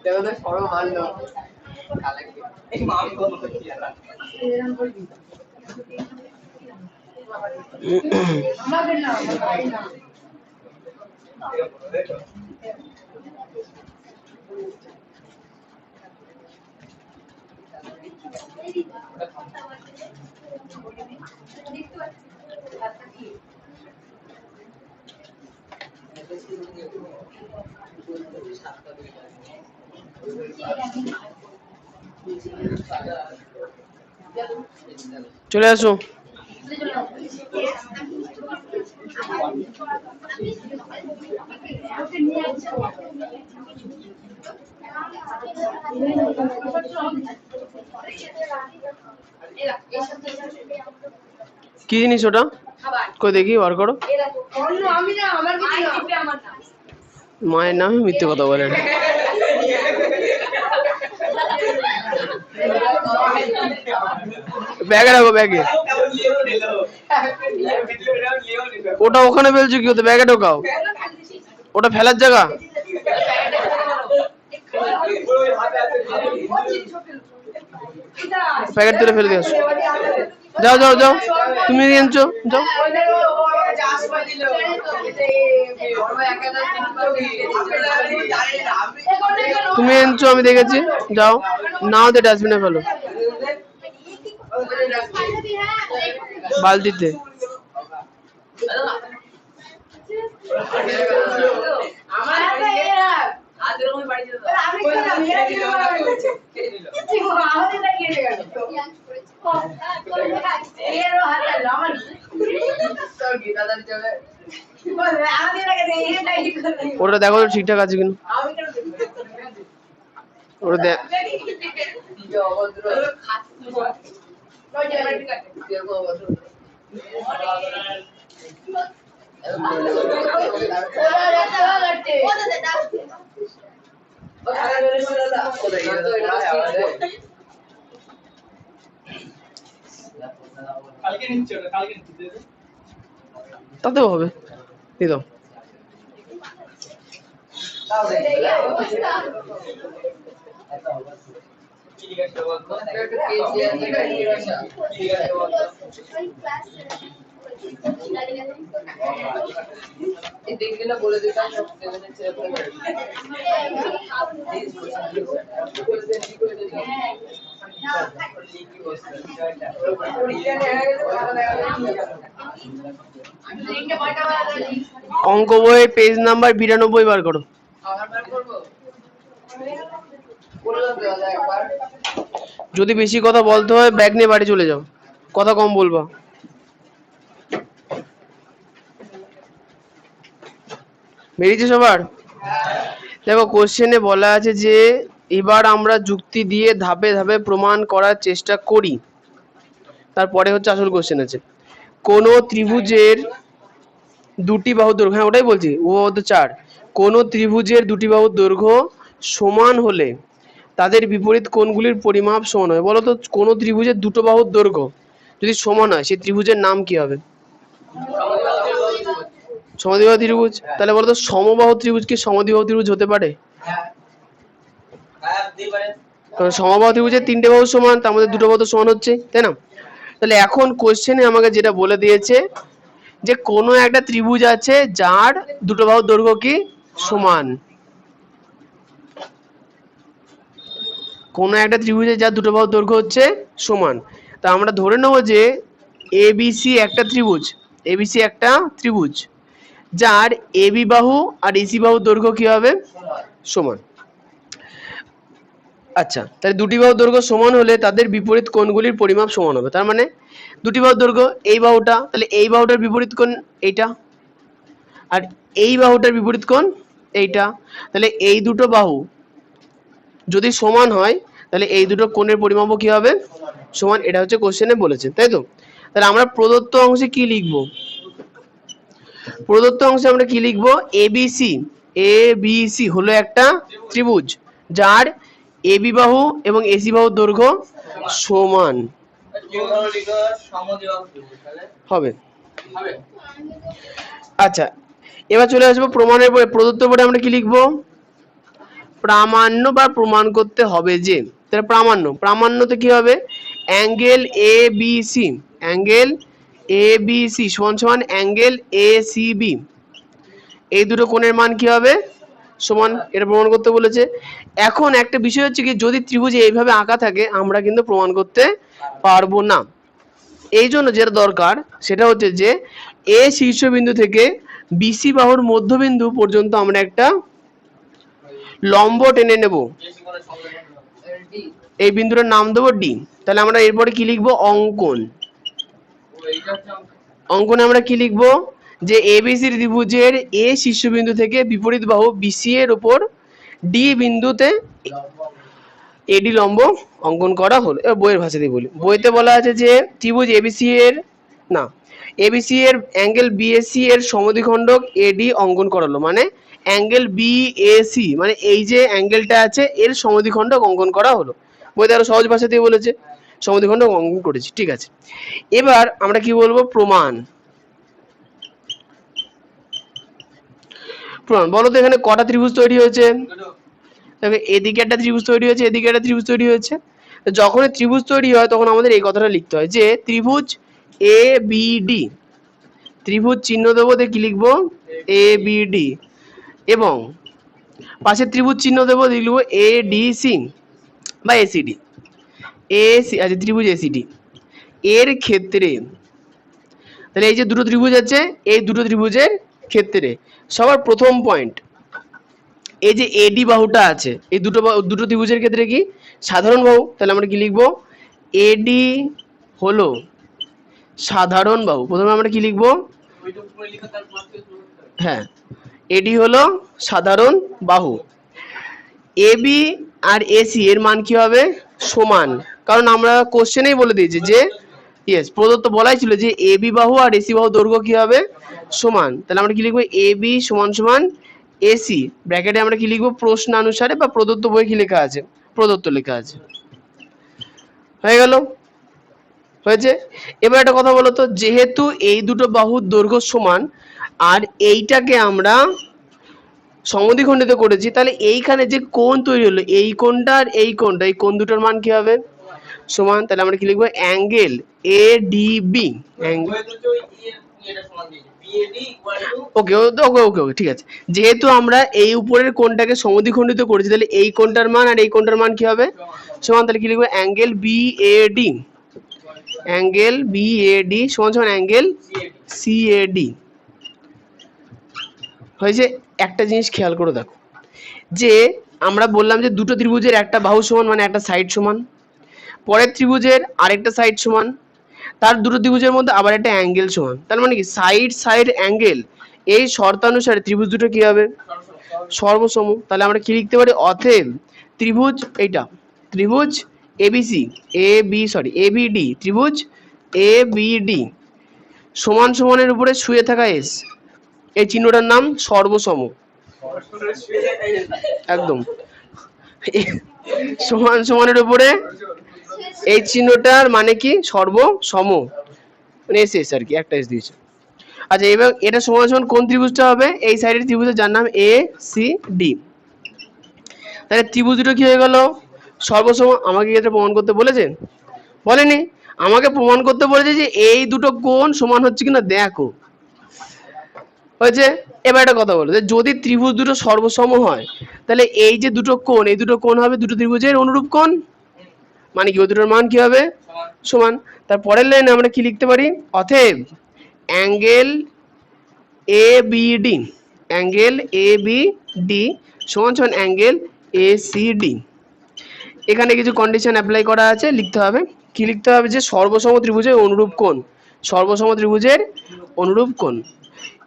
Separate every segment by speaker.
Speaker 1: দেখো তো সরো মারলো এই মাম কোন কি আলা আমাদের না ভাই না
Speaker 2: চলে আসো। কি জিনিস ওটা? কই দেখি বার করো। মায়ের নামে মিথ্যে কথা বলেন। ব্যাগে রাখো, ব্যাগে। ওটা ওখানে ফেলছো কি? ওটা ব্যাগে ঢোকাও। ওটা ফেলার জায়গা। প্যাকেট তুলে ফেলে দিয়েছো। যাও যাও যাও, তুমি এনেছো, যাও। তুমি এনেছো, আমি দেখেছি। যাও, নাও দে ডাস্টবিনে ফেলো, বালতিতে। ওটা দেখো ঠিকঠাক আছে কিনা। ওটা দেখ। তাতেও হবে, দিয়ে দাও। বলে দিতাম অঙ্ক বই পেজ নাম্বার 92 বার করো। যদি বেশি কথা বলতে হয় ব্যাগ নিয়ে বাড়ি চলে যাও, কথা কম বলবা। বেরিয়েছে সবার? দেখো কোশ্চেনে বলা আছে যে এবার আমরা যুক্তি দিয়ে ধাপে ধাপে প্রমাণ করার চেষ্টা করি। তারপরে হচ্ছে আসল কোশ্চেন আছে, কোন ত্রিভুজের দুটি বাহুর দৈর্ঘ্য, হ্যাঁ ওটাই বলছি, ও তো 4, কোন ত্রিভুজের দুটি বাহুর দৈর্ঘ্য সমান হলে তাদের বিপরীত কোণগুলির পরিমাপ সমান হয়। বলো তো কোন ত্রিভুজের দুটো বাহুর দৈর্ঘ্য যদি সমান হয় সেই ত্রিভুজের নাম কি হবে? সমদ্বিবাহু ত্রিভুজ। তাহলে বলো তো সমবাহু ত্রিভুজ কি সমদ্বিবাহু ত্রিভুজ হতে পারে? কারণ সমবাহু ত্রিভুজের 3টে বাহু সমান, তার মধ্যে দুটো বাহু তো সমান হচ্ছে, তাই না? তাহলে এখন কোশ্চেনে আমাকে যেটা বলে দিয়েছে যে কোনো একটা ত্রিভুজ আছে যার দুটো বাহুর দৈর্ঘ্য কি সমান। কোনো একটা ত্রিভুজে যার দুটো বাহুর দৈর্ঘ্য হচ্ছে সমান, তা আমরা ধরে নেব যে এবিসি একটা ত্রিভুজ, এবিসি একটা ত্রিভুজ যার এবি বাহু আর এসি বাহুর দৈর্ঘ্য কি হবে? সমান। আচ্ছা, তাহলে দুটি বাহুর দৈর্ঘ্য সমান হলে তাদের বিপরীত কোণগুলির পরিমাপ সমান হবে। তার মানে দুটি বাহুর দৈর্ঘ্য এই বাহুটা, তাহলে এই বাহুটার বিপরীত কোণ এইটা, আর এই বাহুটার বিপরীত কোণ এইটা। তাহলে এই দুটো বাহু যদি সমান হয় তাহলে এই দুটো কোণের পরিমাপও কি হবে? সমান। এটা হচ্ছে কোশ্চেনে বলেছে, তাই তো? তাহলে আমরা প্রদত্ত অংশে কি লিখব? প্রদত্ত অংশে আমরা কি লিখব? এবিসি, এবিসি হলো একটা ত্রিভুজ যার এবি বাহু এবং এসি বাহুর দৈর্ঘ্য সমান হবে। আচ্ছা, এবার চলে আসবো প্রমাণের পরে। প্রদত্ত পরে আমরা কি লিখবো? প্রামাণ্য বা প্রমাণ করতে হবে যে। তাহলে প্রামাণ্যতে কি হবে? Angle A B C, angle A B C সমান সমান অ্যাঙ্গেল এ সি বি, এই দুটো কোণের মান কি হবে? সমান। এটা প্রমাণ করতে বলেছে। এখন একটা বিষয় হচ্ছে কি, যদি ত্রিভুজ এইভাবে আঁকা থাকে আমরা কিন্তু প্রমাণ করতে পারবো না। এই জন্য যেটা দরকার সেটা হচ্ছে যে এ শীর্ষবিন্দু থেকে বিসি বাহুর মধ্যবিন্দু পর্যন্ত আমরা একটা লম্ব টেনে নেব। এই বিন্দুটার নাম দেবো ডি। তাহলে আমরা এরপরে কি লিখবো? অঙ্কন। অঙ্কনে আমরা কি লিখবো? যে এবিসি ত্রিভুজের এ শীর্ষবিন্দু থেকে বিপরীত বাহু বিসি এর উপর ডি বিন্দুতে এডি লম্ব অঙ্কন করা হলো। এবার বইয়ের ভাষা দিয়ে বলি। বইতে বলা আছে যে ত্রিভুজ এবিসি এর না এবিসি এর অ্যাঙ্গেল বিএসি এর সমদ্বিখণ্ডক এডি অঙ্কন করালো, মানে অ্যাঙ্গেল বিএসি মানে এই যে অ্যাঙ্গেলটা আছে এর সমদ্বিখণ্ডক অঙ্কন করা হলো। বইতে আরো সহজ ভাষা দিয়ে বলেছে, সমদ্বিখণ্ডক অঙ্কন করেছি, ঠিক আছে। এবার আমরা কি বলবো? প্রমাণ। প্রমাণ বলো তো এখানে কটা ত্রিভুজ তৈরি হয়েছে? দেখো এদিকে একটা ত্রিভুজ তৈরি হয়েছে, এদিকে একটা ত্রিভুজ তৈরি হয়েছে। যখন ত্রিভুজ তৈরি হয় তখন আমাদের এই কথাটা লিখতে হয় যে ত্রিভুজ এ বি ডি, ত্রিভুজ চিহ্ন দেবো, কি লিখবো? এ বি ডি। এবং পাশে ত্রিভুজ চিহ্ন দেবো, লিখবো এ ডি সি বা এসিডি। এসি আচ্ছা, ত্রিভুজ এসিডি এর ক্ষেত্রে, তাহলে এই যে দুটো ত্রিভুজ আছে এই দুটো ত্রিভুজের ক্ষেত্রে সবার প্রথম পয়েন্ট এই যে এডি বাহুটা আছে, এই দুটো ত্রিভুজের ক্ষেত্রে কি সাধারণ বাহু। তাহলে আমরা কি লিখবো? এডি হলো সাধারণ বাহু। প্রথমে আমরা কি লিখবো? হ্যাঁ, এডি হলো সাধারণ বাহু। এবি আর এসি এর মান কি হবে? সমান। কারণ আমরা কোশ্চেনেই বলে দিয়েছি যে ইয়েস, প্রদত্ত বলাই ছিল যে এবি বাহু আর এসি বাহু দৈর্ঘ্য কি হবে? সমান। তাহলে আমরা কি লিখবো? এবি সমান সমান এসি, ব্র্যাকেটে আমরা কি লিখবো? প্রশ্নানুসারে বা প্রদত্ত বই কি লেখা আছে? প্রদত্ত লেখা আছে। হয়ে গেল? হয়েছে। এবার একটা কথা বলো তো, যেহেতু এই দুটো বাহুর দৈর্ঘ্য সমান আর এইটাকে আমরা সমদ্বিখণ্ডিত করেছি, তাহলে এইখানে যে কোণ তৈরি হলো এই কোণটা আর এই কোণটা, এই কোণ দুটোর মান কি হবে? সমান। তাহলে আমরা কি লিখবো? Angle A D B. Okay okay okay okay ঠিক আছে। যেহেতু আমরা এই উপরের কোণটাকে সমদ্বিখণ্ডিত করেছি তাহলে এই কোণটার মান আর এই কোণটার মান কি হবে? সমান। তাহলে কি লিখবো? Angle B A D, angle B A D সমান সমান অ্যাঙ্গেল সি এ ডি। হয়েছে। একটা জিনিস খেয়াল করে দেখো, যে আমরা বললাম যে দুটো ত্রিভুজের একটা বাহু সমান মানে একটা সাইড সমান, পরের ত্রিভুজের আরেকটা সাইড সমান, তার দুটো ত্রিভুজের মধ্যে আবার একটা অ্যাঙ্গেল সমান। তার মানে কি সাইড সাইড অ্যাঙ্গেল এই শর্তানুসারে ত্রিভুজ দুটো কি হবে? সর্বসম। তাহলে আমরা কি লিখতে পারি? অতএব ত্রিভুজ এইটা ত্রিভুজ এবিসি এবিডি, ত্রিভুজ এবিডি সমান সমানের উপরে শুয়ে থাকা এস, এই চিহ্নটার নাম সর্বসম। একদম সমান সমানের উপরে এই চিহ্নটার মানে কি? সর্বসম, মানে এস এস আর কি, একটা এস দিয়েছে। আচ্ছা, এবার এটা সমান সমান কোন ত্রিভুজটা হবে? এই সাইডের ত্রিভুজের যার নাম এ সি ডি। তাহলে ত্রিভুজ দুটো কি হয়ে গেল? সর্বসম। আমাকে এটা প্রমাণ করতে বলেছে? বলেনি। আমাকে প্রমাণ করতে বলেছে যে এই দুটো কোণ সমান হচ্ছে কিনা দেখো। হয়েছে। এবার একটা কথা বলো, যদি ত্রিভুজ দুটো সর্বসম হয় তাহলে এই যে দুটো কোণ এই দুটো কোণ হবে দুটো ত্রিভুজের অনুরূপ কোণ, মানে কি ওই দুটোর মান কি হবে? সমান। তার পরের লাইনে আমরা কি লিখতে পারি? অতএব angle A B D, angle A B D সমান সমান অ্যাঙ্গেল এ সি ডি। এখানে কিছু কন্ডিশন অ্যাপ্লাই করা আছে, লিখতে হবে। কি লিখতে হবে? যে সর্বসম ত্রিভুজের অনুরূপ কোণ, সর্বসম ত্রিভুজের অনুরূপ কোণ।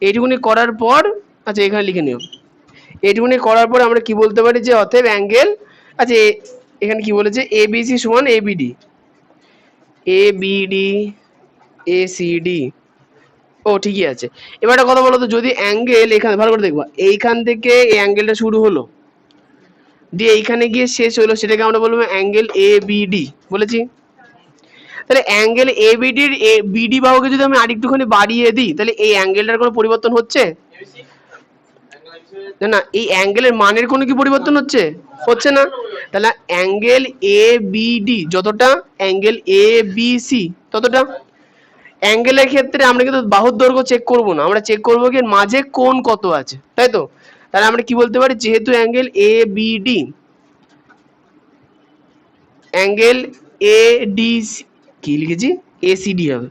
Speaker 2: এইটুকুনি করার পর, আচ্ছা এখানে লিখে নিও, এইটুকুনি করার পর আমরা কি বলতে পারি? যে অতএব অ্যাঙ্গেল, আচ্ছা এখানে কি বলেছে? এবিসি সমান এবিডি, এবিডি এসিডি। ও ঠিকই আছে। এবার একটা কথা বলো তো, যদি অ্যাঙ্গেল এখানে ভালো করে দেখবা, এইখান থেকে এই অ্যাঙ্গেলটা শুরু হলো দিয়ে এইখানে গিয়ে শেষ হলো, সেটাকে আমরা বলবো অ্যাঙ্গেল এ বিডি বলেছি। তাহলে অ্যাঙ্গেল এ বিডির বিডি বাহুকে যদি আমি আরেকটুখানি বাড়িয়ে দিই তাহলে এই অ্যাঙ্গেলটার কোনো পরিবর্তন হচ্ছে? না না, এই অ্যাঙ্গেলের মানের কোনো কি পরিবর্তন হচ্ছে? হচ্ছে না। তাহলে অ্যাঙ্গেল এ বি ডি যতটা, অ্যাঙ্গেল এ বি সি ততটা। অ্যাঙ্গেলের ক্ষেত্রে আমরা কিন্তু বাহুর দৈর্ঘ্য চেক করব না, আমরা চেক করবো কি মাঝে কোণ কত আছে, তাই তো? তাহলে আমরা কি বলতে পারি, যেহেতু angle A B D, angle A D কি লিখেছি, এসিডি হবে,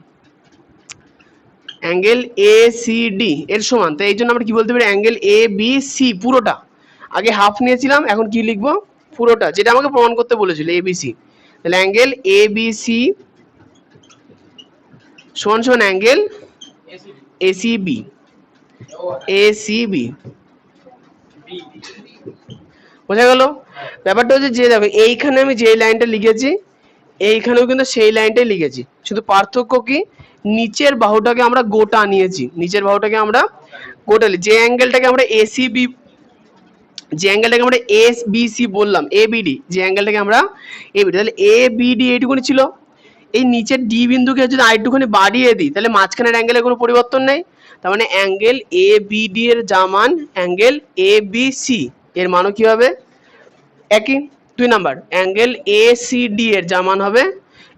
Speaker 2: অ্যাঙ্গেল এ সি ডি এর সমান, তাই এই জন্য আমরা কি বলতে পারি, অ্যাঙ্গেল এ বি সি পুরোটা, আগে হাফ নিয়েছিলাম এখন কি লিখবো, পুরোটা, যেটা আমাকে প্রমাণ করতে বলেছিল এ বি সি। তাহলে অ্যাঙ্গেল এ বি সি সমান সমান অ্যাঙ্গেল এসিবি, এসিবি, বোঝা গেল? ব্যাপারটা হচ্ছে যে দেখো এইখানে আমি যে লাইনটা লিখেছি এইখানেও কিন্তু সেই লাইনটাই লিখেছি, শুধু পার্থক্য কি, নিচের বাহুটাকে আমরা গোটা নিয়েছি, নিচের বাহুটাকে আমরা গোটা, যে অ্যাঙ্গেলটাকে আমরা এসিবি, যে অ্যাঙ্গেলটাকে আমরা এস বি সি বললাম, এ বিডি, যে অ্যাঙ্গেলটাকে আমরা এ বিডি, তাহলে এ বিডি এইটুকুনি ছিল, এই নিচের ডি বিন্দুকে যদি আরেকটুখানি বাড়িয়ে দিই তাহলে মাঝখানের অ্যাঙ্গেলের কোনো পরিবর্তন নেই, তার মানে অ্যাঙ্গেল এ বিডি এর যা মান অ্যাঙ্গেল এ বি সি এর মানও কি হবে, একই। 2 number, angle A C D এর যা মান হবে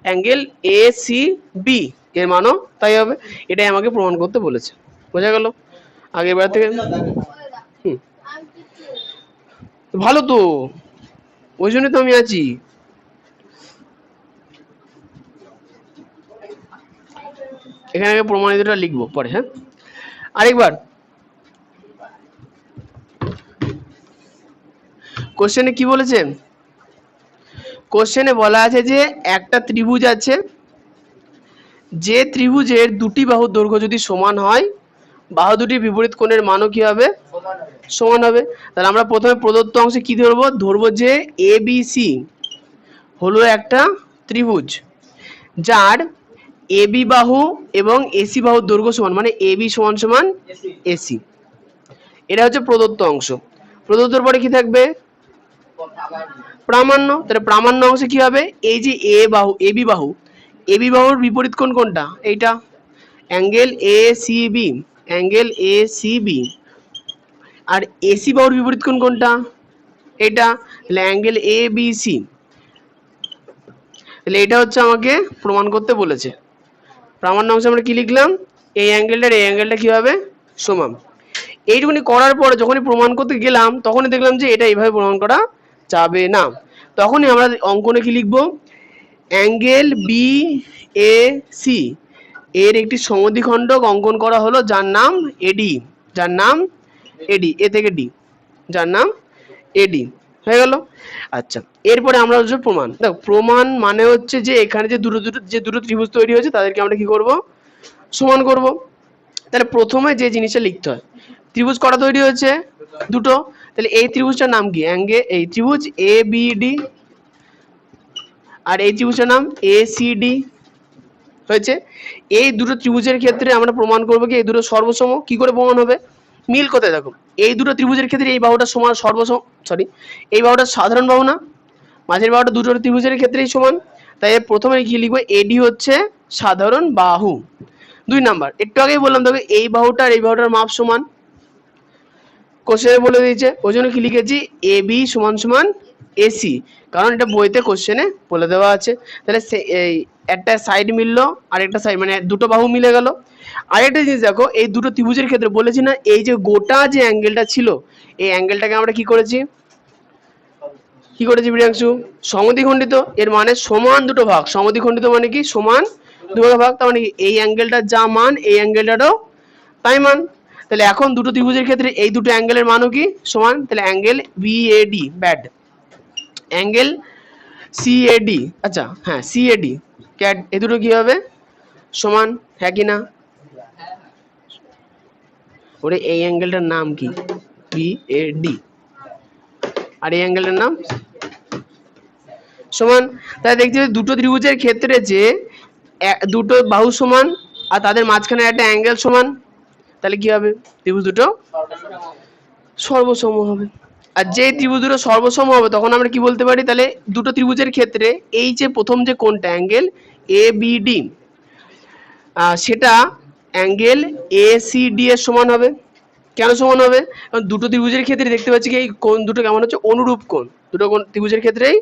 Speaker 2: অ্যাঙ্গেল এ সি বি এর মানও তাই হবে। এটাই আমাকে প্রমাণ করতে বলেছে, বোঝা গেল? আগেরবার থেকে হুম, ভালো তো, ওই জন্য তো আমি আছি। এখানে আগে প্রমাণিতটা লিখবো পরে, হ্যাঁ। আরেকবার কোশ্চেনে কি বলেছে, কোশ্চেনে বলা আছে যে একটা ত্রিভুজ আছে, যে ত্রিভুজের দুটি বাহুর দৈর্ঘ্য যদি সমান হয় বাহু দুটির বিপরীত কোণের মানও কি হবে, সমান হবে। তাহলে আমরা প্রথমে প্রদত্ত অংশে কি ধরবো, ধরবো যে এ বি সি হলো একটা ত্রিভুজ যার এবি বাহু এবং এসি বাহুর দৈর্ঘ্য সমান, মানে এবি সমান সমান এসি, এটা হচ্ছে প্রদত্ত অংশ। প্রদত্তর পরে কি থাকবে, প্রামাণ্য। তাহলে প্রামাণ্য অংশে কি হবে, এই যে এ বাহু, এবি বাহু, এবি বাহুর বিপরীত কোণ কোনটা, এইটা, angle A C B, angle A C B. আর এসি বাহুর বিপরীত কোণ কোনটা, এটা, তাহলে অ্যাঙ্গেল এ বি সি। তাহলে এটা হচ্ছে আমাকে প্রমাণ করতে বলেছে। প্রামাণ্য অংশে আমরা কি লিখলাম, এই অ্যাঙ্গেলটার এই অ্যাঙ্গেলটা কি হবে, সমান। এইটুকুনি করার পরে যখনই প্রমাণ করতে গেলাম তখনই দেখলাম যে এটা এইভাবে প্রমাণ করা যাবে না, তখনই আমরা অঙ্কনে কি লিখবো, অ্যাঙ্গেল বি এ সি এর একটি সমদ্বিখণ্ডক অঙ্কন করা হলো যার নাম এডি, যার নাম এডি, এ থেকে ডি, যার নাম এডি, হয়ে গেল। আচ্ছা, এরপরে আমরা হচ্ছে প্রমাণ। দেখো প্রমাণ মানে হচ্ছে যে এখানে যে দুটো ত্রিভুজ তৈরি হয়েছে তাদেরকে আমরা কি করব, সমান করব। তাহলে প্রথমে যে জিনিসটা লিখতে হয়, ত্রিভুজ কটা তৈরি হয়েছে, দুটো, তাহলে এই ত্রিভুজটার নাম কি, এই ত্রিভুজ এ বি ডি, আর এই ত্রিভুজটার নাম এ সি ডি হয়েছে। এই দুটো ত্রিভুজের ক্ষেত্রে আমরা প্রমাণ করবো কি এই দুটো সর্বসম। কি করে প্রমাণ হবে, মিল কোথায় দেখো, এই দুটো ত্রিভুজের ক্ষেত্রে এই বাহুটা সমান সর্বসম, সরি এই বাহুটা সাধারণ বাহু না, মাঝের বাহুটা দুটো ত্রিভুজের ক্ষেত্রেই সমান, তাই প্রথমে কি লিখবো, এডি হচ্ছে সাধারণ বাহু। 2 নাম্বার, একটু আগেই বললাম দেখো এই বাহুটার এই বাহুটার মাপ সমান, কোশ্চেনে বলে দিয়েছে, ওই জন্য কি লিখেছি এ বি সমান সমান এসি, কারণ এটা বইতে কোশ্চেনে বলে দেওয়া আছে। তাহলে এই একটা সাইড মিললো আর একটা সাইড, মানে দুটো বাহু মিলে গেল। আরেকটা জিনিস দেখো, এই দুটো ত্রিভুজের ক্ষেত্রে বলেছি না, এই যে গোটা যে অ্যাঙ্গেলটা ছিল এই অ্যাঙ্গেলটাকে আমরা কি করেছি, কি করেছি প্রিয়াংশু, সমদ্বিখণ্ডিত, এর মানে সমান দুটো ভাগ, সমদ্বিখণ্ডিত মানে কি সমান দুটো ভাগ, তার মানে কি এই অ্যাঙ্গেলটার যা মান এই অ্যাঙ্গেলটারও তাই মান। তাহলে এখন দুটো ত্রিভুজের ক্ষেত্রে এই দুটো অ্যাঙ্গেলের মানও কি সমান, তাহলে angle BAD bad, angle CAD, আচ্ছা হ্যাঁ সিএডি ক্যাড, এই দুটো কি হবে সমান, হ্যাঁ কি না, ওরে এই অ্যাঙ্গেলটার নাম কি বিএডি, আর এই অ্যাঙ্গেলটার নাম সমান। তাহলে দেখছি দুটো ত্রিভুজের ক্ষেত্রে যে দুটো বাহু সমান আর তাদের মাঝখানে একটা অ্যাঙ্গেল সমান, তাহলে কি হবে, ত্রিভুজ দুটো সর্বসম হবে। আর যে ত্রিভুজ দুটো সর্বসম হবে তখন আমরা কি বলতে পারি, তাহলে দুটো ত্রিভুজের ক্ষেত্রে এই যে প্রথম যে কোণটা অ্যাঙ্গেল এ বি ডি সেটা অ্যাঙ্গেল এ সি ডি এর সমান হবে, কেন সমান হবে? কারণ দুটো ত্রিভুজের ক্ষেত্রে দেখতে পাচ্ছি কি এই কোণ দুটো কেমন হচ্ছে, অনুরূপ কোণ। দুটো কোণ ত্রিভুজের ক্ষেত্রেই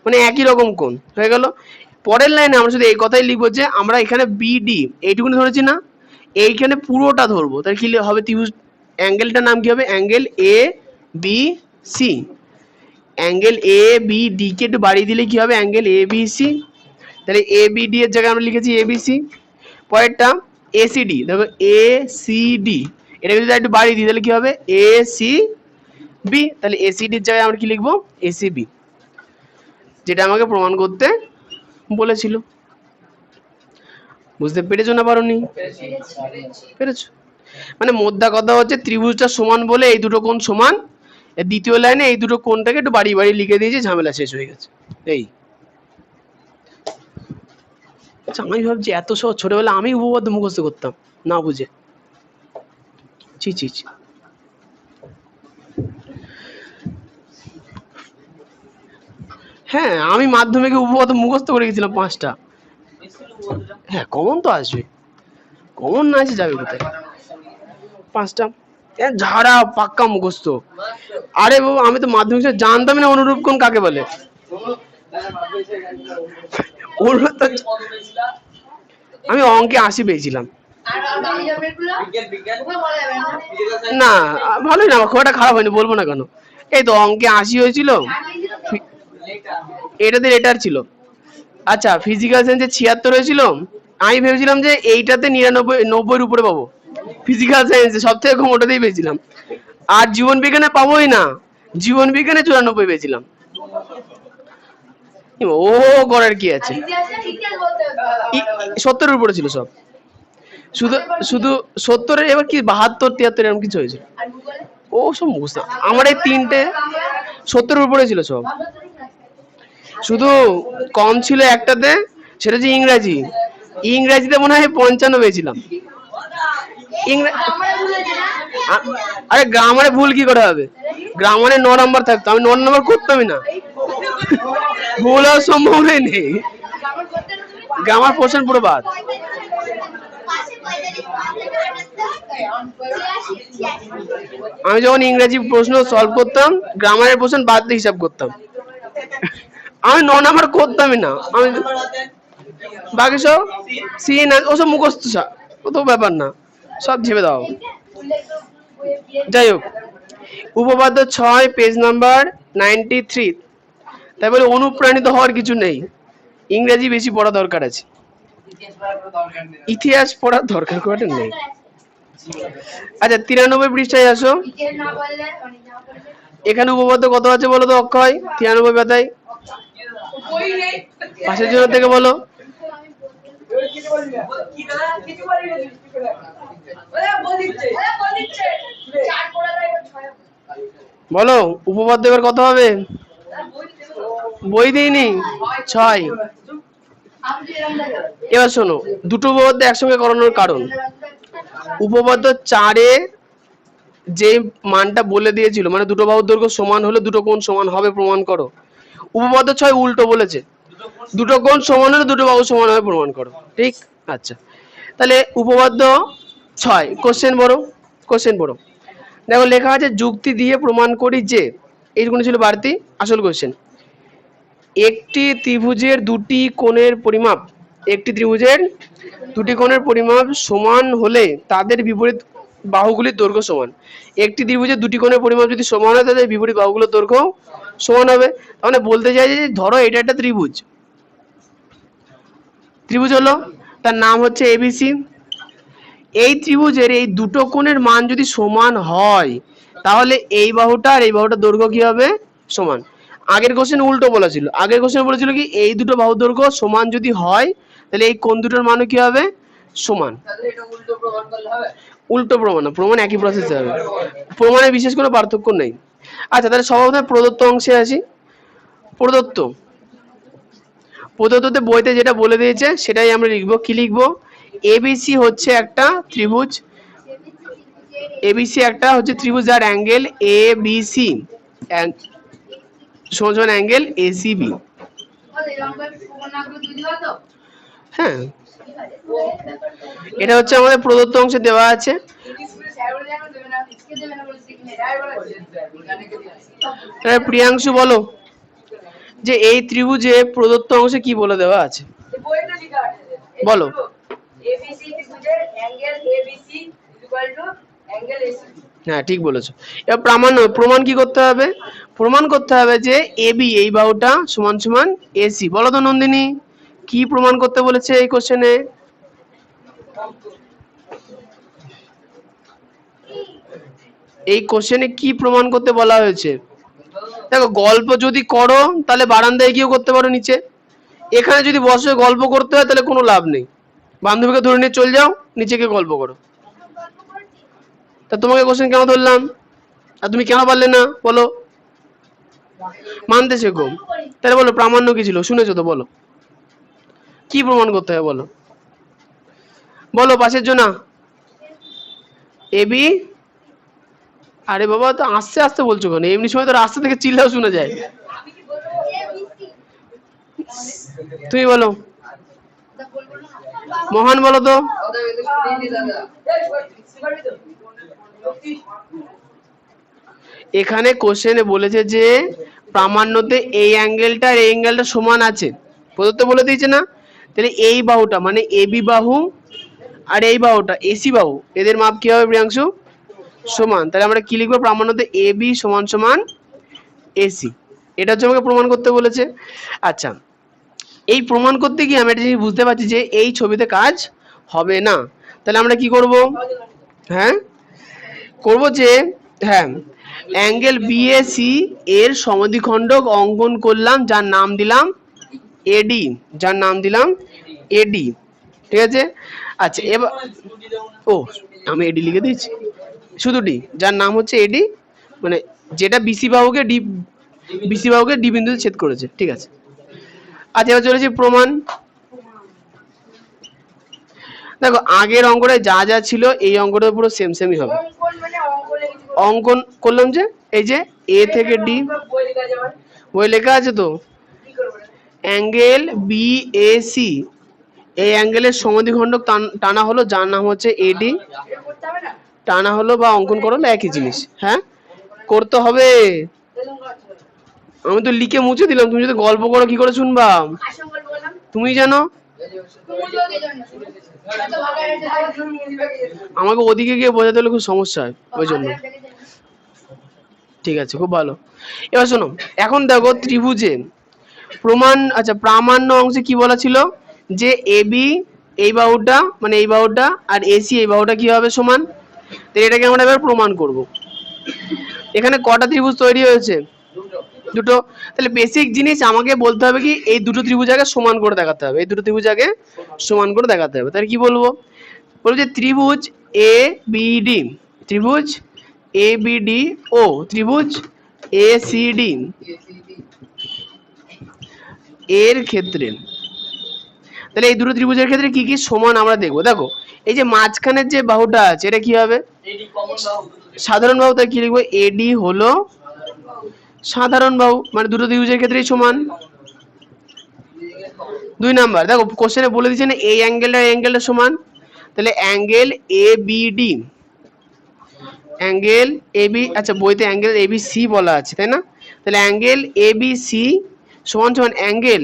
Speaker 2: মানে একই রকম কোণ হয়ে গেল। পরের লাইনে আমরা শুধু এই কথাই লিখবো যে আমরা এখানে বিডি এইটুকুনি ধরেছি না, এইখানে পুরোটা ধরবো, তাহলে কি হবে? ত্রিভুজ অ্যাঙ্গেলটার নাম কি হবে? Angle A B C. Angle A B D কে একটু বাড়িয়ে দিলে কি হবে? Angle A B C. তাহলে এ বি ডি এর জায়গায় আমরা লিখেছি এ বি সি। পরেরটা এসিডি, দেখো এ সি ডি, এটাকে যদি একটু বাড়িয়ে দিই তাহলে কি হবে? A C B. তাহলে এসিডির জায়গায় আমরা কি লিখবো? এসিবি, যেটা আমাকে প্রমাণ করতে বলেছিল। বুঝতে পেরেছো না পারোনি? পেরেছো। মানে মোদ্দা কথা হচ্ছে ত্রিভুজটা সমান বলে এই দুটো কোণ সমান, দ্বিতীয় লাইনে এই দুটো কোণটাকে একটু বাড়িয়ে বাড়িয়ে লিখে দিয়েছি, ঝামেলা শেষ হয়ে গেছে। এই আচ্ছা, আমি ভাবছি এত সহজ, ছোটবেলা আমি উপপাদ্য মুখস্থ করতাম না বুঝে। ছি ছি ছি। হ্যাঁ, আমি মাধ্যমিকে উপপাদ্য মুখস্থ করে গেছিলাম 5টা। হ্যাঁ, কমন তো আসবে, কমন না আছে যাবে কোথায়? 5টা ঝাড়া পাক্কা মুখস্থ। আরে বাবা, আমি তো মাধ্যমিক জানতামই না অনুরূপ কোণ কাকে বলে। আমি অঙ্কে 80 পেয়েছিলাম। না ভালোই না, খুব একটা খারাপ হয়নি, বলবো না কেন। এই তো অঙ্কে 80 হয়েছিল, এটাতে লেটার ছিল। আচ্ছা, ফিজিক্যাল সায়েন্সে 76 হয়েছিল। আমি ভেবেছিলাম যে এইটাতে 90-এর উপরে পাবো, ফিজিক্যাল সায়েন্সে সব থেকে কম ওটাতেই পেয়েছিলাম। আর জীবন বিজ্ঞানে পাবোই না, জীবন বিজ্ঞানে 94 পেয়েছিলাম। ও করার কি আছে, 70-এর উপরে ছিল সব। শুধু শুধু 70-এর, এবার কি 72-73 এরকম কিছু হয়েছিল। ও সব মুখস্থ। আমার এই 3টে 70-এর উপরে ছিল সব। শুধু কম ছিল একটাতে, সেটা হচ্ছে ইংরাজি। ইংরাজিতে মনে হয় 55 পেয়েছিলাম। আরে গ্রামারে ভুল কি করে হবে? গ্রামারে 9 নাম্বার থাকতো, আমি 9 নাম্বার করতামই না, ভুল হওয়ার সম্ভাবনাই নেই। গ্রামার পোর্শন পুরো বাদ। আমি যখন ইংরেজি প্রশ্ন সলভ করতাম, গ্রামারের প্রশ্ন বাদ দিয়ে হিসাব করতাম। আমি 9 নাম্বার করতামই না। আমি বাকি সব সি না, ওসব মুখস্থ, অত ব্যাপার না, সব ঝেপে দাও। যাই হোক, উপপাদ্য 6 পেজ নাম্বার 93। তাই বলে অনুপ্রাণিত হওয়ার কিছু নেই, ইংরেজি বেশি পড়া দরকার আছে, ইতিহাস পড়ার দরকার কোয়াটা নেই। আচ্ছা, 93 পৃষ্ঠায় আসো। এখানে উপপাদ্য কত আছে বলো তো অক্ষয়? 93 পাতায় পাশের জন্য থেকে বলো। বলো উপপাদ্য এবার কত হবে? বই দিইনি, 6। এবার শোনো, দুটো উপপাদ্য একসঙ্গে করানোর কারণ, উপপাদ্য 4-এ যে মানটা বলে দিয়েছিল, মানে দুটো বাহুর দৈর্ঘ্য সমান হলে দুটো কোণ সমান হবে প্রমাণ করো। উপপাদ্য 6 উল্টো বলেছে, দুটো কোণ সমান হলে দুটো বাহু সমান হবে প্রমাণ করো। ঠিক? আচ্ছা, তাহলে উপপাদ্য 6 কোশ্চেন বড়, কোশ্চেন বড়। দেখো লেখা আছে যুক্তি দিয়ে প্রমাণ করি যে, এইটুকুনি ছিল বাড়তি। আসল কোশ্চেন, একটি ত্রিভুজের দুটি কোণের পরিমাপ, একটি ত্রিভুজের দুটি কোণের পরিমাপ সমান হলে তাদের বিপরীত বাহুগুলির দৈর্ঘ্য সমান। একটি ত্রিভুজের দুটি কোণের পরিমাপ যদি সমান হয় তাদের বিপরীত বাহুগুলোর দৈর্ঘ্য সমান হবে। তাহলে বলতে চাই যে ধরো এটা একটা ত্রিভুজ, ত্রিভুজ হলো, তার নাম হচ্ছে এবিসি। এই ত্রিভুজের এই দুটো কোণের মান যদি সমান হয় তাহলে এই বাহুটা আর এই বাহুটার দৈর্ঘ্য কি হবে? সমান। আগের কোশ্চেন উল্টো বলেছিল, আগের কোশ্চেন বলেছিল কি এই দুটো বাহুর দৈর্ঘ্য সমান যদি হয় তাহলে এই কোণ দুটোর মানও কি হবে? সমান। উল্টো প্রমাণ না, প্রমাণ একই প্রসেসে হবে, প্রমাণে বিশেষ কোনো পার্থক্য নেই। আচ্ছা, তাহলে সর্বপ্রথমে প্রদত্ত অংশে আসি। প্রদত্ততে বইতে যেটা বলে দিয়েছে সেটাই আমরা লিখবো। কি লিখবো? এবিসি হচ্ছে একটা ত্রিভুজ, এবিসি একটা হচ্ছে ত্রিভুজ যার অ্যাঙ্গেল এ বি সি সমান অ্যাঙ্গেল এসিবি। হ্যাঁ, এটা হচ্ছে আমাদের প্রদত্ত অংশে দেওয়া আছে। প্রিয়াংশু বলো যে এই ত্রিভুজে প্রদত্ত অংশে কি বলে দেওয়া আছে, বলো। হ্যাঁ ঠিক বলেছো। এবার প্রমাণ কি করতে হবে? প্রমাণ করতে হবে যে এবি এই বাহুটা সমান সমান এসি। বলো তো নন্দিনী, কি প্রমাণ করতে বলেছে এই কোশ্চেনে? এই কোশ্চেনে কি প্রমাণ করতে বলা হয়েছে? দেখো, গল্প যদি করো তাহলে বারান্দায় গিয়েও করতে পারো নিচে। এখানে যদি বসে গল্প করতে হয় তাহলে কোনো লাভ নেই। বান্ধবীকে ধরে নিয়ে চলে যাও, নিচে গিয়ে গল্প করো। তা তোমাকে কোশ্চেন কেন ধরলাম আর তুমি কেন পারলে না বলো? মানতে শেখো। তাহলে বলো প্রামাণ্য কি ছিল, শুনেছো তো, বলো কি প্রমাণ করতে হবে, বলো বলো পাশের জন্য। এবি, আরে বাবা তো আস্তে আস্তে বলছো কেন? এমনি সময় তো রাস্তা থেকে চিল্লাও শোনা যায়। তুমি বলো, মহান বলো তো। এখানে কোশ্চেনে বলেছে যে প্রামাণ্যতে এই অ্যাঙ্গেলটা আর এই অ্যাঙ্গেলটা সমান আছে, প্রদত্ত বলে দিয়েছে না? তাহলে এই বাহুটা মানে এবি বাহু আর এই বাহুটা এসি বাহু, এদের মাপ কি হবে প্রিয়াংশু? সমান। তাহলে আমরা কি লিখবো? প্রামাণ্যতে এবি সমান সমান এসি। এটা হচ্ছে আমাকে প্রমাণ করতে বলেছে। আচ্ছা, এই প্রমাণ করতে গিয়ে আমি একটা জিনিস বুঝতে পারছি যে এই ছবিতে কাজ হবে না। তাহলে আমরা কি করব? হ্যাঁ করব যে, হ্যাঁ, অ্যাঙ্গেল বিএসি এর সমদ্বিখণ্ডক অঙ্কন করলাম, যার নাম দিলাম এডি, যার নাম দিলাম এডি। ঠিক আছে। আচ্ছা এবার, ও আমি এডি লিখে দিয়েছি, শুধু ডি, যার নাম হচ্ছে এডি, মানে যেটা বিসি বাহুকে ডি বিন্দুতে ছেদ করেছে। ঠিক আছে। আচ্ছা এবার চলেছি প্রমাণ। দেখো আগের অঙ্কটায় যা যা ছিল এই অঙ্কটা পুরো সেম সেমই হবে। অঙ্কন করলাম যে এই যে এ থেকে ডি, বই লেখা আছে তো, অ্যাঙ্গেল বিএসি এই অ্যাঙ্গেলের সমদ্বিখণ্ডক টানা হলো, যার নাম হচ্ছে এডি। টানা হলো বা অঙ্কন করো একই জিনিস। হ্যাঁ করতে হবে, আমি তো লিখে মুছে দিলাম, তুমি যদি গল্প করো কি করে শুনবা? তুমি জানো, আমাকে ওদিকে গিয়ে বোঝাতে হলে খুব সমস্যা হয় ওই জন্য। ঠিক আছে, খুব ভালো। এবার শোনো, এখন দেখো ত্রিভুজে প্রমাণ, আচ্ছা প্রামাণ্য অংশে কি বলা ছিল যে এবি এই বাহুটা মানে এই বাহুটা আর এসি এই বাহুটা কি হবে? সমান। তো এটাকে আমরা এবার প্রমাণ করব। এখানে কটা ত্রিভুজ তৈরি হয়েছে? দুটো। তাহলে বেসিক জিনিস আমাকে বলতে হবে কি, এই দুটো ত্রিভুজ আগে সমান করে দেখাতে হবে, এই দুটো ত্রিভুজ আগে সমান করে দেখাতে হবে। তাহলে কি বলবো? বলবো যে ত্রিভুজ এ বিডি, ত্রিভুজ এ বিডি ও ত্রিভুজ এ সিডি এর ক্ষেত্রে, তাহলে এই দুটো ত্রিভুজের ক্ষেত্রে কি কি সমান আমরা দেখবো। দেখো এই যে মাঝখানের যে বাহুটা আছে এটা কি হবে? সাধারণ বাহু। তাই কি লিখবো? এডি হলো সাধারণ বাহু, মানে দুটো ত্রিভুজের ক্ষেত্রেই সমান। 2 নাম্বার, দেখো কোশ্চেনে বলে দিয়েছে না এই অ্যাঙ্গেলটা এই অ্যাঙ্গেলটা সমান, তাহলে angle A BD, angle AB, আচ্ছা বইতে অ্যাঙ্গেল এবিসি বলা আছে তাই না? তাহলে অ্যাঙ্গেল এবিসি সমান সমান অ্যাঙ্গেল,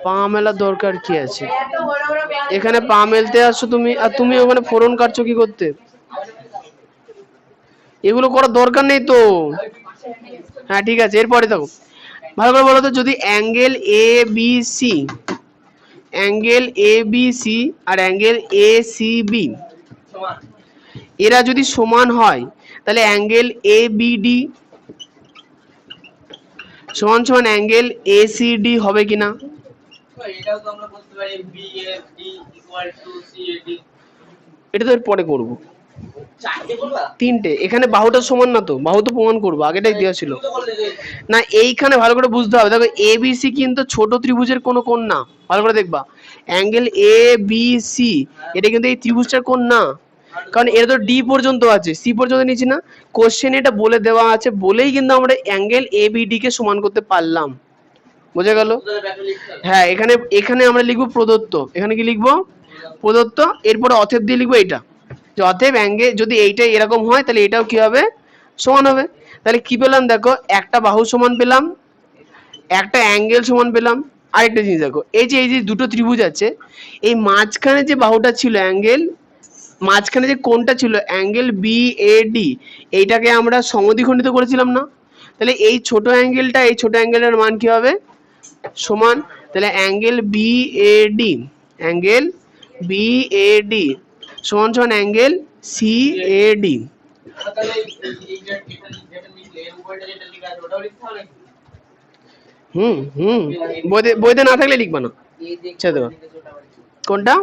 Speaker 2: পা মেলার দরকার কি আছে? এখানে পা মেলতে আসছো তুমি, আর তুমি ওখানে ফোড়ন কাটছো কি করতে? এগুলো করার দরকার নেই তো। হ্যাঁ ঠিক আছে, এরপরে দেখো ভালো করে বলো তো, যদি angle A B C, angle A B C আর অ্যাঙ্গেল এ সি বি এরা যদি সমান হয় তাহলে অ্যাঙ্গেল এ বিডি সমান সমান অ্যাঙ্গেল এ সি ডি হবে কিনা?
Speaker 1: এটাও তো আমরা বলতে পারি BFD CAD।
Speaker 2: এটা তো এর পরে করবো।
Speaker 1: চারটে বলবা?
Speaker 2: 3টে। এখানে বাহুটা সমান না তো, বাহু তো প্রমাণ করবো, আগেটাই দেওয়া ছিল না। এইখানে ভালো করে বুঝতে হবে। দেখো এবিসি কিন্তু ছোট ত্রিভুজের কোনো কোণ না, ভালো করে দেখবা। অ্যাঙ্গেল এ বি সি এটা কিন্তু এই ত্রিভুজটার কোণ না, কারণ এর তো ডি পর্যন্ত আছে, সি পর্যন্ত নিচে না। কোশ্চেন এটা বলে দেওয়া আছে বলেই কিন্তু আমরা অ্যাঙ্গেল এ বি ডি কে সমান করতে পারলাম। বোঝা গেল?
Speaker 1: তোদের ব্যাকে লিখতে হবে।
Speaker 2: হ্যাঁ, এখানে এখানে আমরা লিখবো প্রদত্ত, এখানে কি লিখবো প্রদত্ত, এরপরে অতএব দিয়ে লিখবো এটা, যে অতএব অ্যাঙ্গেল যদি এইটা এরকম হয় তাহলে এটাও কি হবে সমান হবে। তাহলে কি পেলাম দেখো, একটা বাহু সমান পেলাম, একটা অ্যাঙ্গেল সমান পেলাম। আরেকটা জিনিস দেখো, এই যে দুটো ত্রিভুজ আছে, এই মাঝখানে যে বাহুটা ছিল অ্যাঙ্গেল, মাঝখানে যে কোণটা ছিল অ্যাঙ্গেল বি এ ডি, এইটাকে আমরা সমদ্বিখণ্ডিত করেছিলাম না? তাহলে এই ছোট অ্যাঙ্গেলটা এই ছোট অ্যাঙ্গেলের মান কি হবে সমান। তাহলে angle B A D, angle B A D সমান সমান অ্যাঙ্গেল সি এ ডি।
Speaker 1: তাহলে এই যেটা লিখলে এর উপরে যেটা লেখা আছে ওটাও লিখতে হবে নাকি?
Speaker 2: হুম হুম, বইতে বইতে না থাকলে লিখবা না। ছেড়ে দেবা। কোনটা?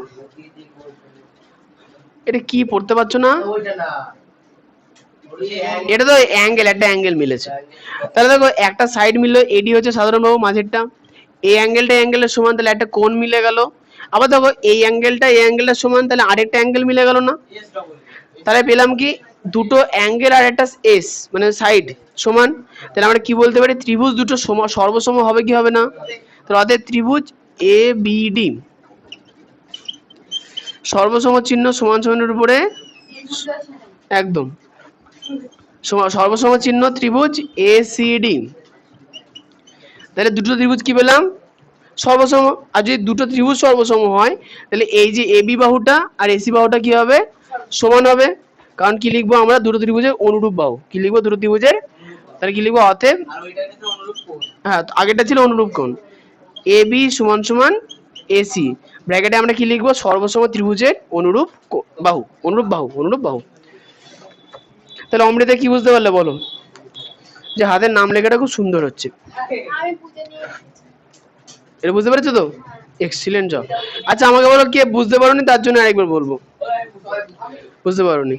Speaker 2: এটা কি পড়তে পারছো না?
Speaker 1: ওইটা না,
Speaker 2: এটা তো অ্যাঙ্গেল, একটা অ্যাঙ্গেল মিলেছে। তাহলে দেখো একটা সাইড মিললো, এডি হচ্ছে সাধারণ বাহু মাঝেরটা, এই অ্যাঙ্গেলটা অ্যাঙ্গেলের সমান, তাহলে একটা কোণ মিলে গেল। আবার দেখো এই অ্যাঙ্গেলটার সমান, তাহলে আরেকটা অ্যাঙ্গেল মিলে গেল না?
Speaker 1: এস ডবল
Speaker 2: তাহলে পেলাম কি দুটো অ্যাঙ্গেল আর একটা এস মানে সাইড সমান। তাহলে আমরা কি বলতে পারি, ত্রিভুজ দুটো সর্বসম হবে কি হবে না? তাহলে অতএব ত্রিভুজ এ বি ডি সর্বসম চিহ্ন সমান সমানের উপরে একদম সর্বসম চিহ্ন ত্রিভুজ এ সি ডি। তাহলে দুটো ত্রিভুজ কি পেলাম সর্বসম। আর যদি দুটো ত্রিভুজ সর্বসম হয় তাহলে এই যে এ বি বাহুটা আর এসি বাহুটা কি হবে সমান হবে। কারণ কি লিখবো আমরা, দুটো ত্রিভুজের অনুরূপ বাহু, কি লিখবো দুটো ত্রিভুজের, তাহলে কি লিখবো অতএব,
Speaker 1: আর ওইটার ক্ষেত্রে অনুরূপ কোণ।
Speaker 2: হ্যাঁ আগেরটা ছিল অনুরূপ কোণ, এ বি সমান সমান এসি, ব্র্যাকেটে আমরা কি লিখবো সর্বসম ত্রিভুজের অনুরূপ বাহু, অনুরূপ বাহু, অনুরূপ বাহু। তাহলে অমৃতা কি বুঝতে পারলে বলো, যে হাতের নাম লেখাটা খুব সুন্দর হচ্ছে, এটা বুঝতে পেরেছো তো? Excellent job. আচ্ছা আমাকে বলো, কে বুঝতে পারোনি তার জন্য আরেকবার বলবো, বুঝতে পারোনি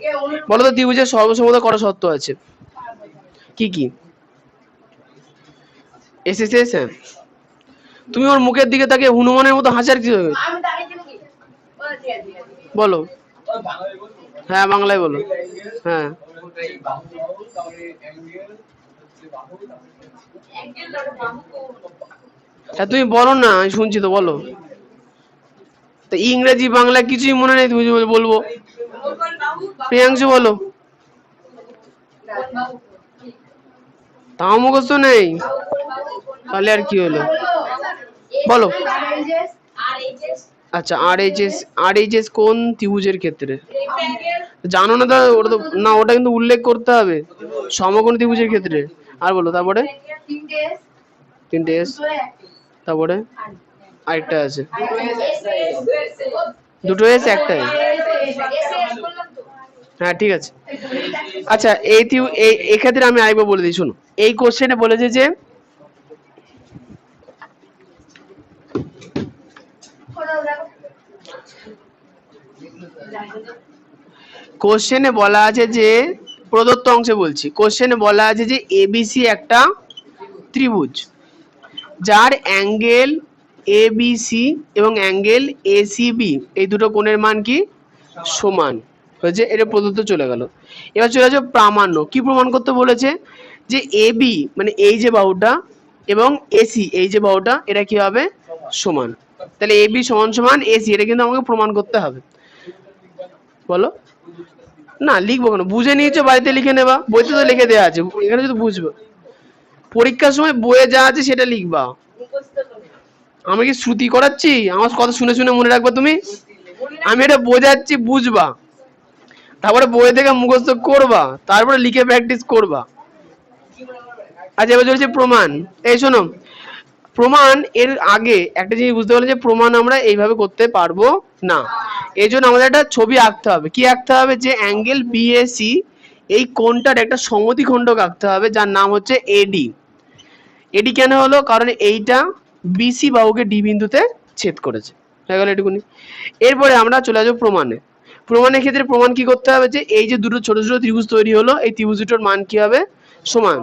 Speaker 2: বলো তো, ত্রিভুজের সর্বসমতা কটা শর্ত আছে, কি কি? এস এস এস, হ্যাঁ। তুমি ওর মুখের দিকে তাকিয়ে হনুমানের মতো হাসার কি হবে? বলো।
Speaker 1: ওই বাংলায় বলবো?
Speaker 2: হ্যাঁ বাংলায় বলো। হ্যাঁ
Speaker 1: এই বাহু বাহু তারপরে অ্যাঙ্গেল হচ্ছে বাহু
Speaker 2: হ্যাঁ তুমি বলো না, আমি শুনছি তো, বলো। তা ইংরেজি বাংলা কিছুই মনে নেই, তুমি বলবো। প্রিয়াংশু বলো। তাও মুখস্থ নেই, তাহলে আর কি হলো, বলো। আচ্ছা আর এইচ এস কোন ত্রিভুজের ক্ষেত্রে জানো না? তা ওটা তো না, ওটা কিন্তু উল্লেখ করতে হবে সমকোণ ত্রিভুজের ক্ষেত্রে। আর বলো তারপরে, তিনটে এস, তারপরে আরেকটা আছে, দুটো এস একটা এস। হ্যাঁ ঠিক আছে। আচ্ছা এই ক্ষেত্রে আমি আরেকবার বলে দিই, শোনো। এই কোশ্চেনে বলেছে যে কোশ্চেনে বলা আছে যে প্রদত্ত অংশে বলছি, কোশ্চেনে বলা আছে যে এবিসি একটা ত্রিভুজ যার অ্যাঙ্গেল এবিসি এবং অ্যাঙ্গেল এসিবি এই দুটো কোণের মান কি সমান হয়েছে, এটা প্রদত্ত চলে গেল। এবার চলে যাবে প্রামাণ্য, কি প্রমাণ করতে বলেছে, যে এবি মানে এই যে বাহুটা এবং এসি এই যে বাহুটা এটা কি হবে সমান। তাহলে এবি সমান সমান এসি, এটা কিন্তু আমাকে প্রমাণ করতে হবে। বলো। না লিখবো কেন, বুঝে নিয়েছো বাড়িতে লিখে নেবা, বইতে তো লিখে দেওয়া আছে, এখানে যদি বুঝবো পরীক্ষার সময় বইয়ে যা আছে সেটা লিখবা। আমি কি শ্রুতি করাচ্ছি আমার কথা শুনে শুনে মনে রাখবা তুমি? আমি এটা বোঝাচ্ছি বুঝবা, তারপরে বই থেকে মুখস্থ করবা, তারপরে লিখে প্র্যাকটিস করবা। আচ্ছা এবার চলছে প্রমাণ। এই শোনো, প্রমাণ এর আগে একটা জিনিস বুঝতে পারলে যে প্রমাণ আমরা এইভাবে করতে পারবো না, এই জন্য আমাদের একটা ছবি আঁকতে হবে। কি আঁকতে হবে, যে অ্যাঙ্গেল বিএসি এই কোণটার একটা সমদ্বিখণ্ডক আঁকতে হবে যার নাম হচ্ছে এডি। এডি কেন হলো, কারণ এইটা বিসি বাহুকে ডি বিন্দুতে ছেদ করেছে, হয়ে গেল এটুকুনি। এরপরে আমরা চলে আসবো প্রমাণে। প্রমাণের ক্ষেত্রে প্রমাণ কি করতে হবে, যে এই যে দুটো ছোট ছোট ত্রিভুজ তৈরি হলো, এই ত্রিভুজ দুটোর মান কি হবে সমান।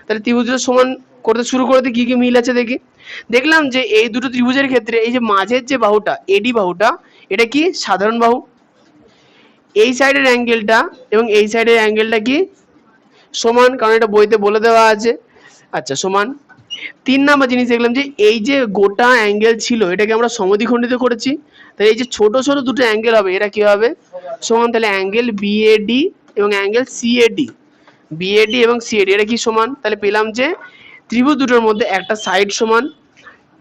Speaker 2: তাহলে ত্রিভুজ দুটো সমান করতে শুরু করতে কি কি মিল আছে দেখি। দেখলাম যে এই দুটো ত্রিভুজের ক্ষেত্রে এই যে মাঝের যে বাহুটা এডি বাহুটা এটা কি সাধারণ বাহু, এই সাইডের অ্যাঙ্গেলটা এবং এই সাইডের অ্যাঙ্গেলটা কি সমান, কারণ এটা বইতে বলে দেওয়া আছে। আচ্ছা সমান। তিন নাম্বার জিনিস দেখলাম যে এই যে গোটা অ্যাঙ্গেল ছিল এটাকে আমরা সমদ্বিখণ্ডিত করেছি, তাই এই যে ছোট ছোট দুটো অ্যাঙ্গেল হবে এরা কি হবে সমান, তাহলে অ্যাঙ্গেল বিএডি এবং অ্যাঙ্গেল সিএডি, বিএডি এবং সিএডি এটা কি সমান, তাহলে পেলাম যে ত্রিভুজ দুটোর মধ্যে একটা সাইড সমান,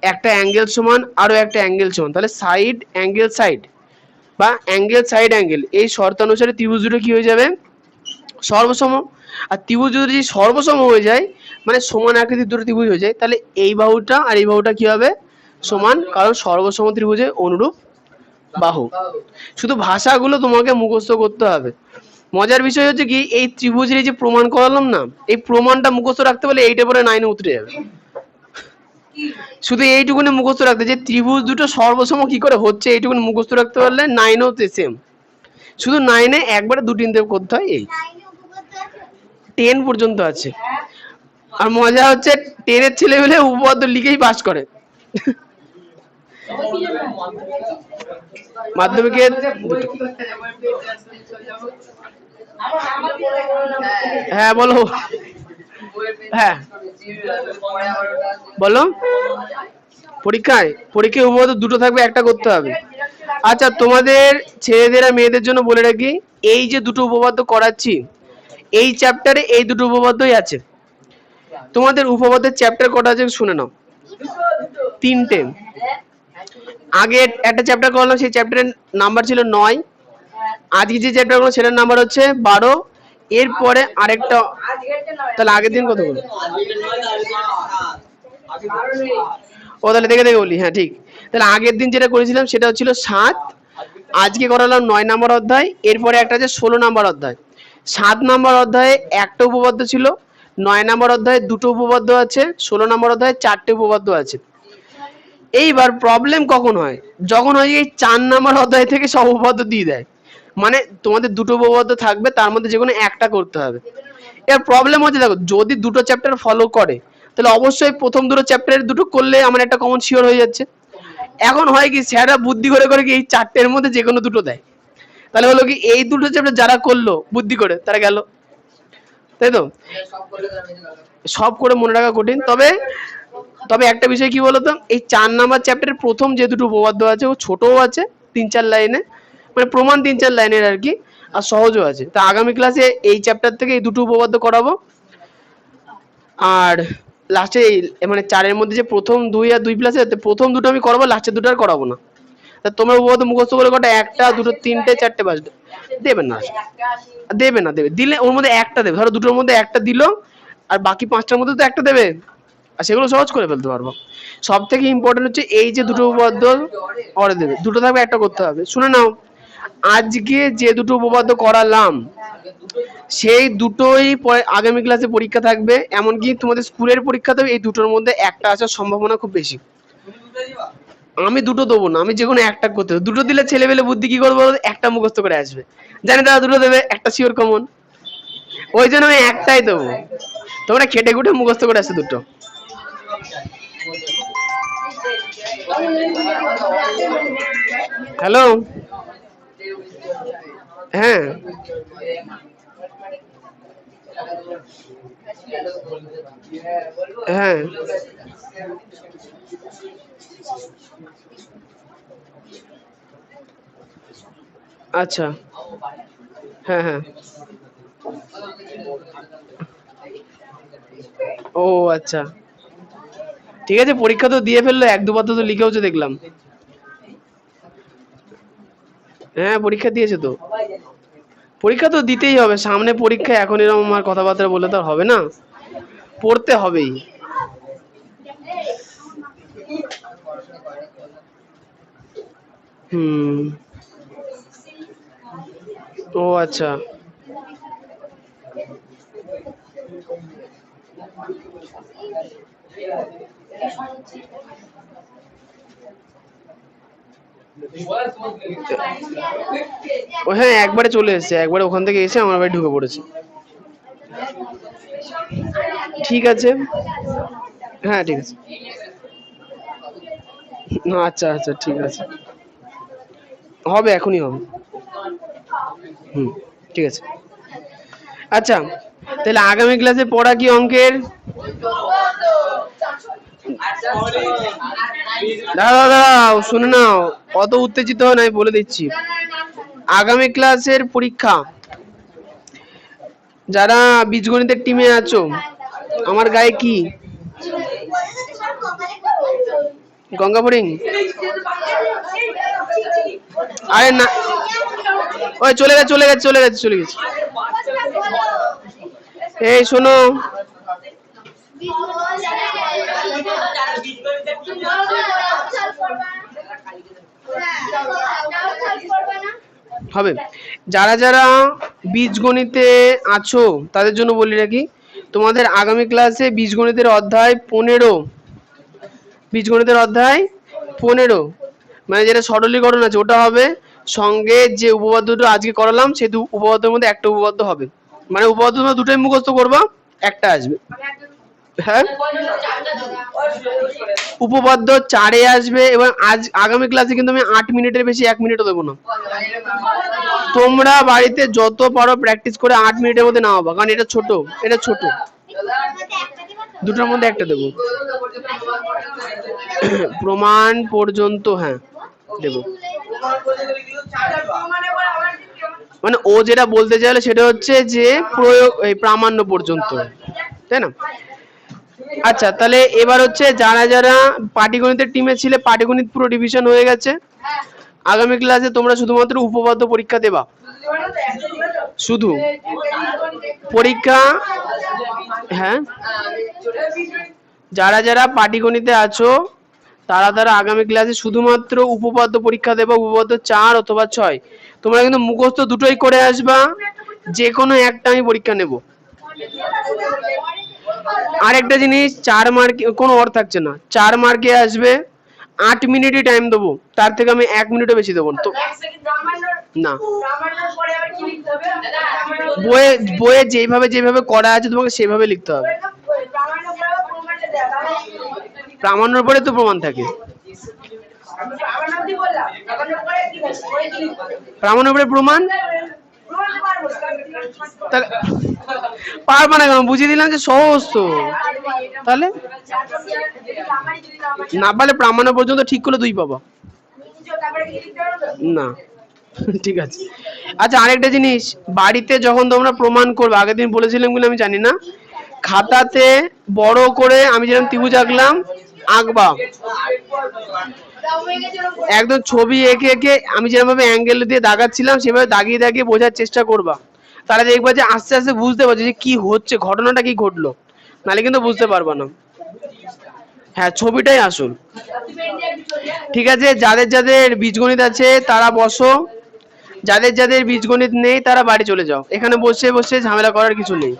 Speaker 2: একটা অ্যাঙ্গেল সমান, আরো একটা অ্যাঙ্গেল সমান, তাহলে সাইড অ্যাঙ্গেল সাইড বা অ্যাঙ্গেল সাইড অ্যাঙ্গেল এই শর্তানুসারে ত্রিভুজ দুটো কি হয়ে যাবে সর্বসম। আর ত্রিভুজ যদি সর্বসম হয়ে যায় মানে সমান আকৃতির দুটো ত্রিভুজ হয়ে যায়, তাহলে এই বাহুটা আর এই বাহুটা কি হবে সমান, কারণ সর্বসম ত্রিভুজে অনুরূপ বাহু। শুধু ভাষাগুলো তোমাকে মুখস্থ করতে হবে। মজার বিষয় হচ্ছে কি এই ত্রিভুজের যে প্রমাণ করালাম না, এই প্রমাণটা মুখস্থ রাখতে পারলে এইটা পরে 9-এ উতরে যাবে। শুধু এইটুকুনি মুখস্থ রাখতে যে ত্রিভুজ দুটো সর্বসম কি করে হচ্ছে এইটুকুনি মুখস্থ রাখতে পারলে 9-এও সেম। শুধু 9-এ একবারে 2-3 করতে হয়, এই 10 পর্যন্ত আছে। আর মজা হচ্ছে 10-এর ছেলেমেলে উপপাদ্য লিখেই পাস করে। মাধ্যমিকে হ্যাঁ বলো, হ্যাঁ বলো। পরীক্ষায় উপপাদ্য দুটো থাকবে, একটা করতে হবে। আচ্ছা তোমাদের ছেলেদের আর মেয়েদের জন্য বলে রাখি, এই যে দুটো উপপাদ্য করাচ্ছি এই চ্যাপ্টারে এই দুটো উপপাদ্যই আছে। তোমাদের উপপাদ্যের চ্যাপ্টার কটা আছে শুনে নাও, 3টে। আগে একটা চ্যাপ্টার করলাম সেই চ্যাপ্টারের নাম্বার ছিল 9, আজকে যে চ্যাপ্টার করলাম সেটার নাম্বার হচ্ছে 12। এরপরে আরেকটা, তাহলে আগের দিন কত বলো ও, তাহলে দেখে দেখে বলি, হ্যাঁ ঠিক। তাহলে আগের দিন যেটা করেছিলাম সেটা হচ্ছিল 7, আজকে করালাম 9 নম্বর অধ্যায়, এরপরে একটা আছে 16 নম্বর অধ্যায়। 7 নম্বর অধ্যায়ে একটা উপপাদ্য ছিল, 9 নম্বর অধ্যায়ে দুটো উপপাদ্য আছে, 16 নম্বর অধ্যায়ে 4টে উপপাদ্য আছে। এইবার প্রবলেম কখন হয়, যখন হয় এই 4 নম্বর অধ্যায় থেকে সব উপপাদ্য দিয়ে দেয়, মানে তোমাদের দুটো উপপাদ্য থাকবে তার মধ্যে যে কোনো একটা করতে হবে। এর প্রবলেম হচ্ছে দেখো যদি দুটো চ্যাপ্টার ফলো করে তাহলে অবশ্যই প্রথম দুটো চ্যাপ্টারের দুটো করলে আমার একটা কমন শিওর হয়ে যাচ্ছে। এখন হয় কি স্যাররা বুদ্ধি করে করে কি এই 4টের মধ্যে যে কোনো দুটো দেয়, তাহলে হলো কি এই দুটো চ্যাপ্টার যারা করলো বুদ্ধি করে তারা গেল, তাই তো। সব করে মনে রাখা কঠিন, তবে তবে একটা বিষয় কি বলতো, এই 4 নাম্বার চ্যাপ্টারের প্রথম যে দুটো উপপাদ্য আছে ও ছোটও আছে 3-4 লাইনে, মানে প্রমাণ 3-4 লাইনের আর কি, আর সহজও আছে। তা আগামী ক্লাসে এই চ্যাপ্টার থেকে এই দুটো উপপাদ্য করাবো, আর লাস্টে মানে 4-এর মধ্যে যে প্রথম 2 আর 2+, প্রথম দুটো আমি করাবো, লাস্টের দুটো আর করাবো না। তা তোমরা উপপাদ্য মুখস্থ করে কটা, 1টা 2টো 3টে 4টে 5টে দেবে না, দেবে না, দেবে দিলে ওর মধ্যে একটা দেবে, ধরো দুটোর মধ্যে একটা দিল আর বাকি 5টার মধ্যে তো একটা দেবে, আর সেগুলো সহজ করে ফেলতে পারবো। সব থেকে ইম্পর্টেন্ট হচ্ছে এই যে দুটো উপপাদ্য অরে দেবে, দুটো থাকবে একটা করতে হবে। শুনে নাও, আজকে যে দুটো উপপাদ্য করালাম সেই দুটোই আগামী ক্লাসে পরীক্ষা থাকবে, এমনকি তোমাদের স্কুলের পরীক্ষাতেও এই দুটোর মধ্যে একটা আসার সম্ভাবনা খুব বেশি। আমি দুটো দেবো না, আমি যে কোনো একটা করতে হবে। দুটো দিলে ছেলেবেলে বুদ্ধি কি করবো, একটা মুখস্থ করে আসবে, জানি তারা দুটো দেবে, একটা শিওর কমন, ওই জন্য আমি একটাই দেবো। তোমরা খেটে খুটে মুখস্থ করে আসছে দুটো। হ্যালো, হ্যাঁ হ্যাঁ আচ্ছা, হ্যাঁ হ্যাঁ, ও আচ্ছা ঠিক আছে, পরীক্ষা তো দিয়ে ফেললো, 1-2 পাতা তো লিখেওছে দেখলাম। হ্যাঁ পরীক্ষা দিয়েছে তো, পরীক্ষা তো দিতেই হবে, সামনে পরীক্ষা, এখন এরকম আমার কথাবার্তা বলে তো হবে না, পড়তে হবেই। হুম, ও আচ্ছা, ও হ্যাঁ একবারে চলে এসেছে, একবারে ওখান থেকে এসে আমার বাড়ি ঢুকে পড়েছে। ঠিক আছে, হ্যাঁ ঠিক আছে, আচ্ছা আচ্ছা ঠিক আছে, হবে এখনই হবে। হুম, ঠিক আছে। আচ্ছা তাহলে আগামী ক্লাসে পড়া কি অঙ্কের? দাঁড়াও দাঁড়াও, শুনে নাও, অত উত্তেজিত হয় না, আমি বলে দিচ্ছি। আগামী ক্লাসের পরীক্ষা, যারা বীজগণিতের টিমে আছো, আমার গায়ে কি গঙ্গাপুরিং? আরে না, ওই চলে গেছে চলে গেছে চলে গেছে চলে গেছে। এই শোনো, হবে, যারা যারা বীজগণিতে আছো তাদের জন্য বলি রাখি, তোমাদের আগামী ক্লাসে বীজগণিতের অধ্যায় 15, বীজগণিতের অধ্যায় 15 মানে যেটা সরলীকরণ আছে ওটা হবে, সঙ্গে যে উপপাদ্যটা আজকে করালাম সেই উপপাদ্যের মধ্যে একটা উপপাদ্য হবে, মানে উপপাদ্য তোমরা দুটোই মুখস্থ করবা, একটা আসবে। হ্যাঁ, উপপাদ্য 4 আসবে। এবং আগামী ক্লাসে কিন্তু আমি 8 মিনিটের বেশি 1 মিনিটও দেবো না। তোমরা বাড়িতে যত পারো প্র্যাকটিস করে 8 মিনিটের মধ্যে নামাবা, কারণ এটা ছোট, এটা ছোট, দুটোর মধ্যে একটা দেবো। প্রমাণ পর্যন্ত, হ্যাঁ দেবো। মানে ও যেটা বলতে চাইলো সেটা হচ্ছে যে প্রয়োগ, এই প্রামাণ্য পর্যন্ত, তাই না? আচ্ছা, তাহলে এবার হচ্ছে যারা যারা পাটিগণিতের টিমে ছিলে, পাটিগণিত পুরো ডিভিশন হয়ে গেছে। আগামী ক্লাসে তোমরা শুধুমাত্র উপপাদ্য পরীক্ষা দেবা, শুধু পরীক্ষা। হ্যাঁ, যারা যারা পাটিগণিতে আছো তারা তারা আগামী ক্লাসে শুধুমাত্র উপপাদ্য পরীক্ষা দেবা, উপপাদ্য 4 অথবা 6। তোমরা কিন্তু মুখস্থ দুটোই করে আসবা, যে কোনো একটা আমি পরীক্ষা নেব। আরেকটা জিনিস, 4 মার্ক কোনো অর্থ থাকছে না, 4 মার্কে আসবে, 8 মিনিটই টাইম দেবো, তার থেকে আমি 1 মিনিটও বেশি দেবো তো না। বইয়ে যেভাবে যেভাবে করা আছে তোমাকে সেভাবে লিখতে হবে। প্রামাণ্যের পরে তো প্রমাণ থাকে, প্রামাণ্যের পরে প্রমাণ, পারবা না কেন? বুঝিয়ে দিলাম যে সহজ তো, তাহলে না পারলে প্রামাণ্য পর্যন্ত ঠিক করলে 2 পাবা না। ঠিক আছে। আচ্ছা, আরেকটা জিনিস, বাড়িতে যখন তোমরা প্রমাণ করবে, আগের দিন বলেছিলাম কিনা আমি জানি না, খাতাতে বড় করে আমি যেরকম ত্রিভুজ আঁকলাম আঁকবা, একদম ছবি এঁকে এঁকে আমি যেরকম ভাবে অ্যাঙ্গেল দিয়ে দাগাচ্ছিলাম সেভাবে দাগিয়ে দাগিয়ে বোঝার চেষ্টা করবা, তাহলে দেখবা যে আস্তে আস্তে বুঝতে পারছো যে কি হচ্ছে, ঘটনাটা কি ঘটলো, নাহলে কিন্তু বুঝতে পারবা না। হ্যাঁ, ছবিটাই আসল। ঠিক আছে, যাদের যাদের বীজগণিত আছে তারা বসো, যাদের যাদের বীজগণিত নেই তারা বাড়ি চলে যাও, এখানে বসে বসে ঝামেলা করার কিছু নেই,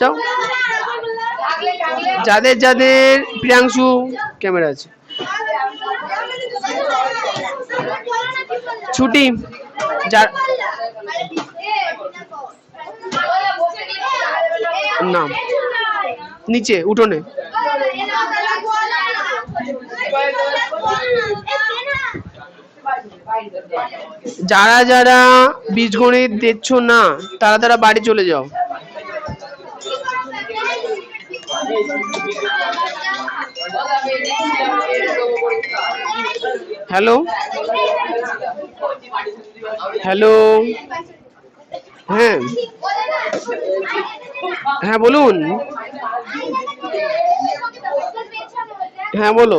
Speaker 2: যাও। যাদের যাদের প্রিয়াংশু ক্যামেরা আছে, ছুটি, না নিচে উঠোনে, যারা যারা বীজগণিত দিচ্ছ না তারা তারা বাড়ি চলে যাও। হ্যালো হ্যালো, হ্যাঁ হ্যাঁ বলুন, হ্যাঁ বলো।